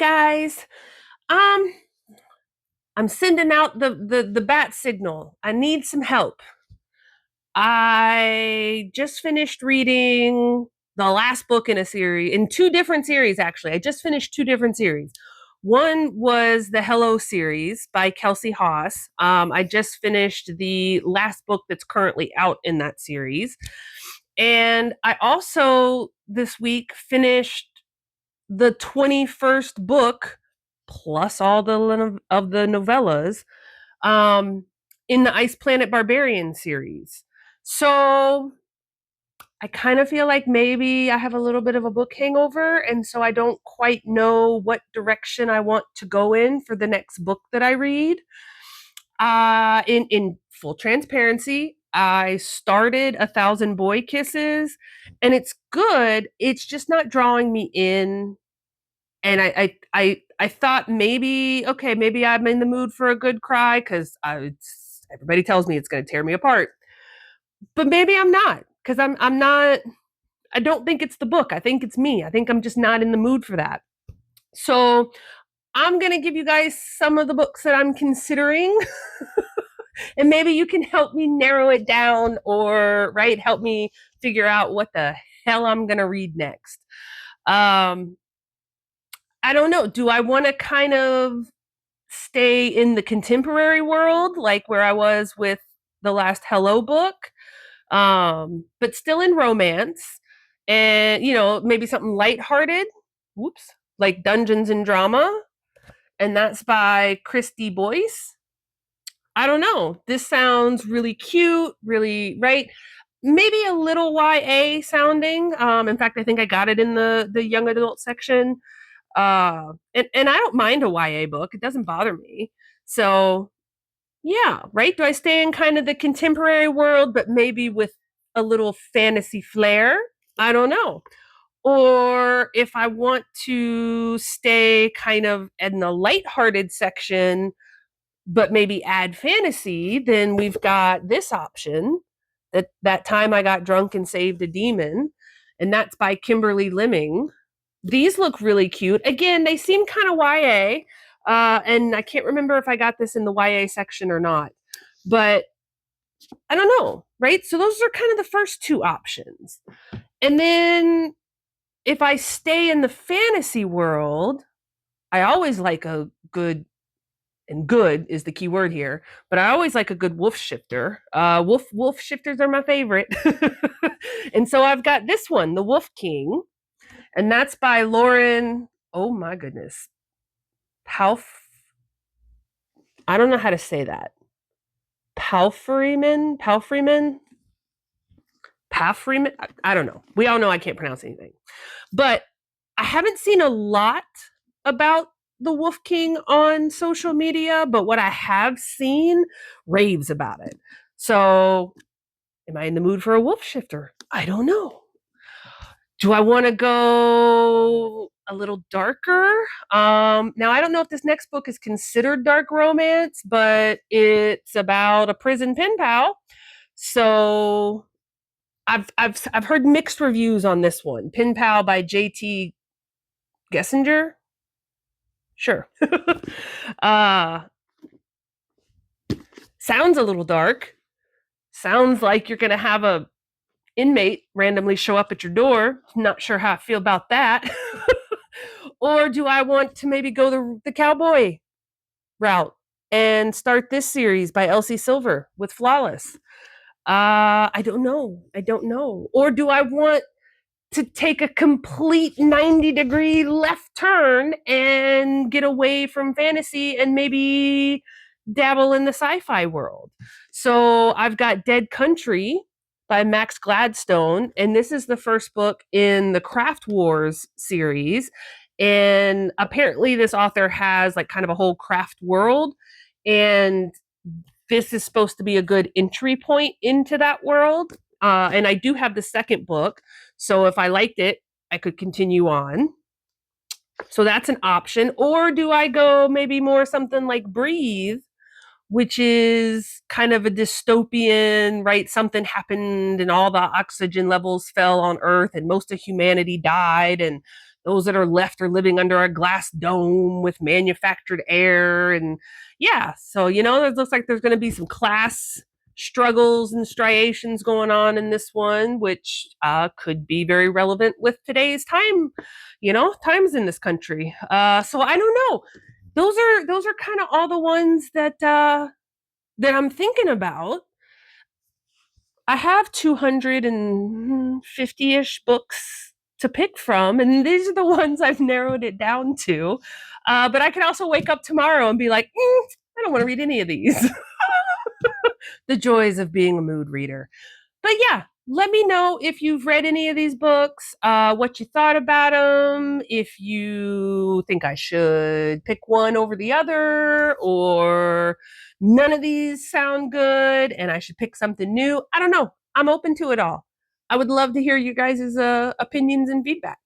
guys. Um, I'm sending out the bat signal. I need some help. I just finished reading the last book in a series, in two different series actually. I just finished two different series. One was the Hello series by Kelsey Haas. I just finished the last book that's currently out in that series. And I also this week finished the 21st book plus all of the novellas um, in the Ice Planet Barbarian series. So I kind of feel like maybe I have a little bit of a book hangover, and so I don't quite know what direction I want to go in for the next book that I read. In full transparency, I started A Thousand Boy Kisses, and it's good. It's just not drawing me in, and I thought maybe okay, maybe I'm in the mood for a good cry because everybody tells me it's going to tear me apart, but maybe I'm not because I'm not. I don't think it's the book. I think it's me. I think I'm just not in the mood for that. So I'm going to give you guys some of the books that I'm considering, and maybe you can help me narrow it down or help me figure out what the hell I'm going to read next. Um, I don't know. Do I want to kind of stay in the contemporary world, like where I was with the last Hello book, but still in romance, and maybe something lighthearted. Whoops, like Dungeons and Drama, and that's by Christy Boyce. I don't know. This sounds really cute, really right. Maybe a little YA sounding. In fact, I think I got it in the young adult section. And I don't mind a YA book. It doesn't bother me. So yeah, right? Do I stay in kind of the contemporary world, but maybe with a little fantasy flair? I don't know. Or if I want to stay kind of in the lighthearted section, but maybe add fantasy, then we've got this option. That time I got drunk and saved a demon, and that's by Kimberly Lemming. These look really cute. Again, they seem kind of YA, and I can't remember if I got this in the YA section or not, but I don't know, right? So those are kind of the first two options. And then if I stay in the fantasy world, I always like a good, and good is the key word here, but I always like a good wolf shifter. Wolf shifters are my favorite. And so I've got this one, The Wolf King, and that's by Lauren. Oh my goodness, Palf. I don't know how to say that. Palfreyman. I don't know. We all know I can't pronounce anything, but I haven't seen a lot about the Wolf King on social media, but what I have seen raves about it. So, am I in the mood for a wolf shifter? I don't know. Do I want to go a little darker? Now I don't know if this next book is considered dark romance, but it's about a prison pen pal. So I've heard mixed reviews on this one. Pen pal by J.T. Gessinger. Sure. uh Sounds a little dark. Sounds like you're gonna have a inmate randomly show up at your door. Not sure how I feel about that. Or do I want to maybe go the cowboy route and start this series by Elsie Silver with Flawless? I don't know. I don't know. Or do I want to take a complete 90-degree left turn and get away from fantasy and maybe dabble in the sci-fi world? So I've got Dead Country by Max Gladstone, and this is the first book in the Craft Wars series. And apparently this author has like kind of a whole craft world, and this is supposed to be a good entry point into that world. And I do have the second book, so if I liked it, I could continue on. So that's an option. Or do I go maybe more something like Breathe, which is kind of a dystopian, right? Something happened and all the oxygen levels fell on Earth and most of humanity died, and those that are left are living under a glass dome with manufactured air. And yeah, so, it looks like there's going to be some class struggles and striations going on in this one, which could be very relevant with today's time, times in this country. So I don't know. Those are kind of all the ones that I'm thinking about. I have 250-ish books to pick from, and these are the ones I've narrowed it down to. But I could also wake up tomorrow and be like, I don't want to read any of these. The joys of being a mood reader. But yeah, let me know if you've read any of these books, what you thought about them, if you think I should pick one over the other, or none of these sound good and I should pick something new. I don't know. I'm open to it all. I would love to hear you guys' opinions and feedback.